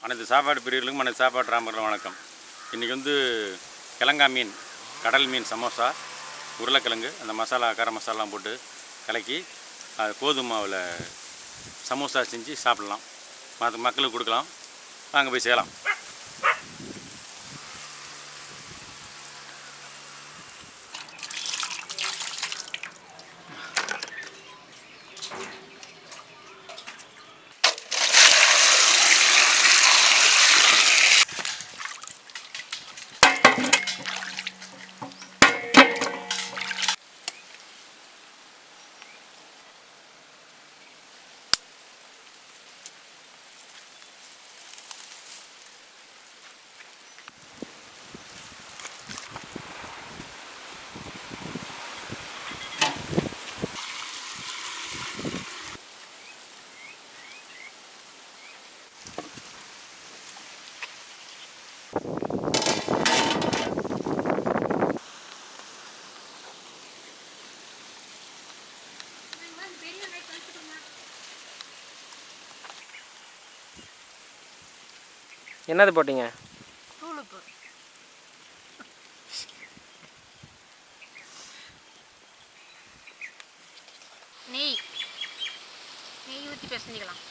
அனைத்து சாப்பாடு பிரியர்களுக்கும் அனைத்து சாப்பாடு ராமர்களும் வணக்கம். இன்றைக்கி கிழங்கா மீன், கடல் மீன் சமோசா, உருளைக்கிழங்கு அந்த மசாலா கர மசாலாம் போட்டு கலக்கி அது கோதுமை மாவில் சமோசா செஞ்சு சாப்பிட்லாம். மக்களுக்கு கொடுக்கலாம். வாங்க போய் செய்யலாம். என்னது போட்டீங்க? தூளுப்பு, நெய் ஊற்றி பிசைஞ்சிக்கலாம்.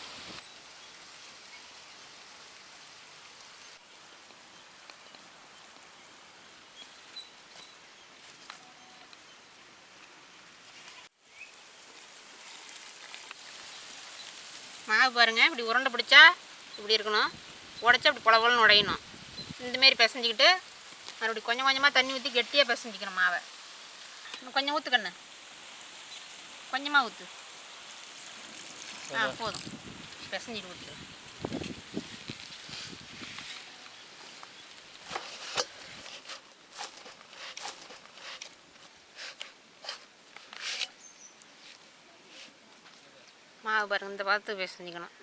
மாவு பாருங்கள், இப்படி உருண்டை பிடிச்சா இப்படி இருக்கணும், உடச்சா அப்படி பொலன்னு உடையணும். இந்தமாரி பிசைஞ்சிக்கிட்டு மறுபடியும் கொஞ்சம் கொஞ்சமாக தண்ணி ஊற்றி கெட்டியாக பிசைஞ்சிக்கணும் மாவை. இன்னும் கொஞ்சம் ஊற்றுக்கண்ணு, கொஞ்சமாக ஊற்று. போதும், பிசைஞ்சிட்டு ஊற்று. மாவு பாருங்கள், இந்த பார்த்து பிசைஞ்சிக்கணும்.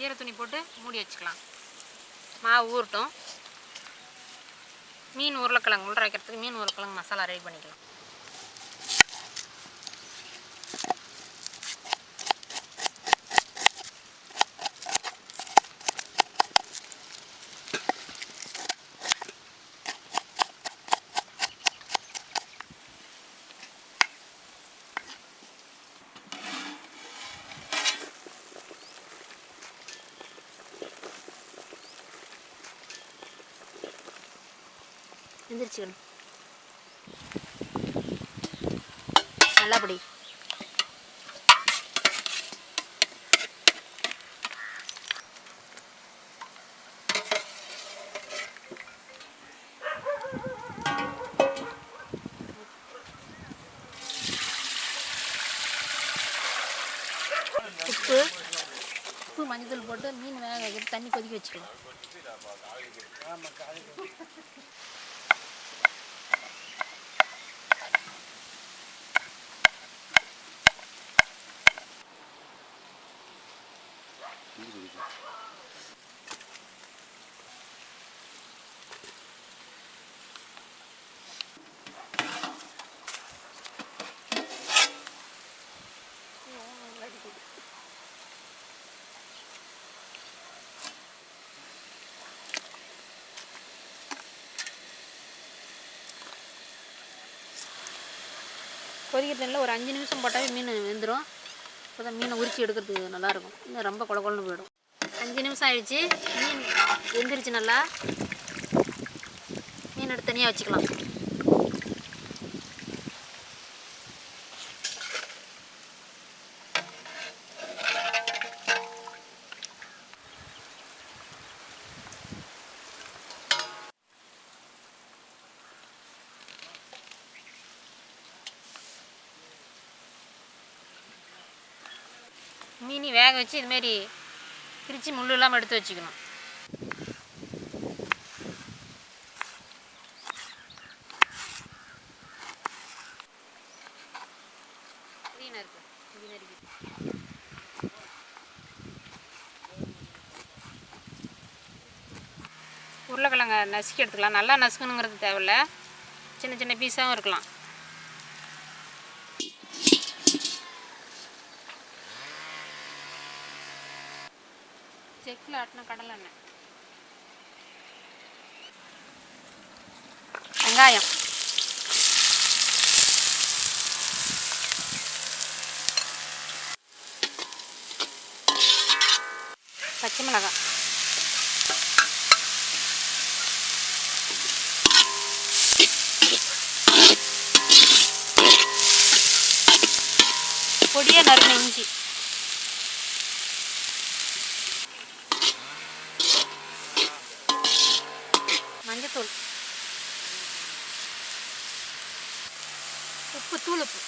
ஈர துணி போட்டு மூடி வச்சுக்கலாம். மாவு ஊறட்டும். மீன் உருளைக்கிழங்கு உள்ள வைக்கிறதுக்கு மீன் உருளைக்கிழங்கு மசாலா ரெடி பண்ணிக்கலாம். எந்திரிச்சுக்கணும் நல்லபடி. உப்பு மஞ்சள் போட்டு மீன் வேக வைக்கிட்டு தண்ணி கொதிக்க வச்சுக்கலாம். கொதிக்கிற தண்ணியில் ஒரு 5 நிமிஷம் போட்டாவே மீன் வெந்துடும். அப்போ தான் மீனை உரித்து எடுக்கிறதுக்கு நல்லாயிருக்கும். இன்னும் ரொம்ப கொழன்னு போயிடும். 5 நிமிஷம் ஆயிடுச்சு. மீன் வெந்துருச்சு நல்லா. மீன் எடுத்து தனியாக வச்சுக்கலாம். மீனி வேக வச்சு இதுமாரி பிரித்து முள் இல்லாமல் எடுத்து வச்சுக்கணும். உருளைக்கிழங்க நசுக்கி எடுத்துக்கலாம். நல்லா நசுக்கணுங்கிறது தேவையில்ல, சின்ன சின்ன பீஸாகவும் இருக்கலாம். செக்கில் அடுப்பில் ஆட்டின கடலை எண்ணெய், வெங்காயம், பச்சை மிளகாய், பொடியாக நறுக்கின இஞ்சி, மஞ்சத்தூள், உப்பு, தூள் உப்பு,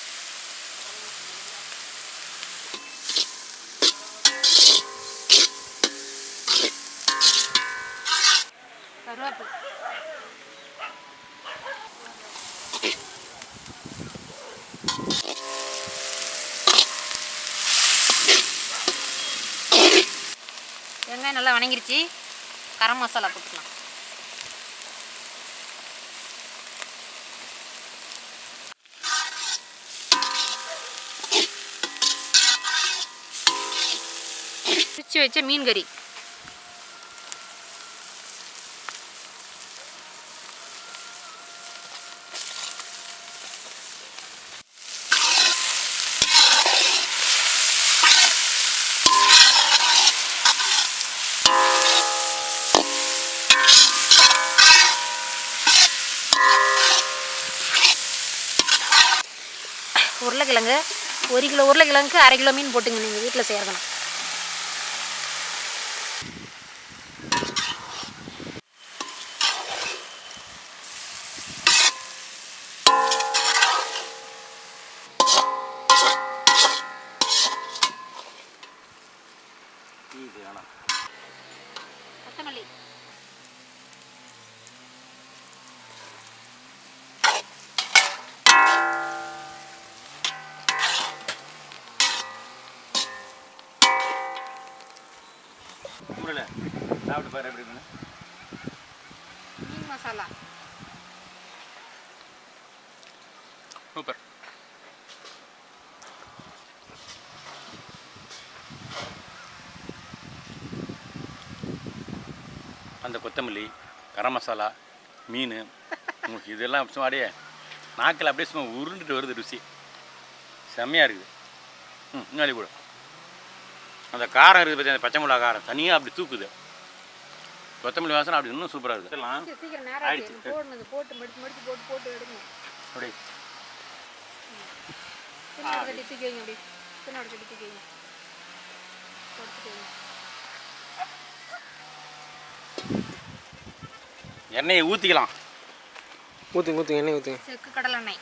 கருவேப்பிலை, வெங்காயம் நல்லா வணங்கிருச்சு. கரம் மசாலா போட்டுக்கலாம். பிரித்து வச்ச மீன் கறி, உருளைக்கிழங்கு. 1 கிலோ உருளைக்கிழங்குக்கு 1/2 கிலோ மீன் போட்டுங்க நீங்கள் வீட்டில் சேர்க்கணும். கொத்தமல்லி, ஊரில் சாப்பிட்டு பாரு எப்படி இருக்குன்னு. மீன் மசாலா, சூப்பர். அந்த கொத்தமல்லி, கரம் மசாலா, மீன், இதெல்லாம் சும்மா அப்படியே நாக்கில் அப்படியே சும்மா உருண்டுட்டு வருது. ருசி செம்மையாக இருக்குது. முன்னாடி கூட அந்த காரம் இருக்குது பற்றி, அந்த பச்சை மிளகா காரம் தனியாக அப்படி தூக்குது. கொத்தமல்லி வாசனை அப்படி இன்னும் சூப்பராக இருக்குது. இதெல்லாம் சீக்கிரம் நேரம் ஆயிடுச்சு. போட்டு போட்டு மடித்து போட்டு எடுக்கணும். அப்படி பின்னாடி கட்டி தூக்கி வைங்க. அப்படி பின்னாடி கட்டி தூக்கி வைங்க. போட்டுட்டு வைங்க. எண்ணெயை ஊற்றிக்கலாம். ஊற்றுங்க எண்ணெய் ஊற்றுங்க. செக்கு கடலெண்ணெய்,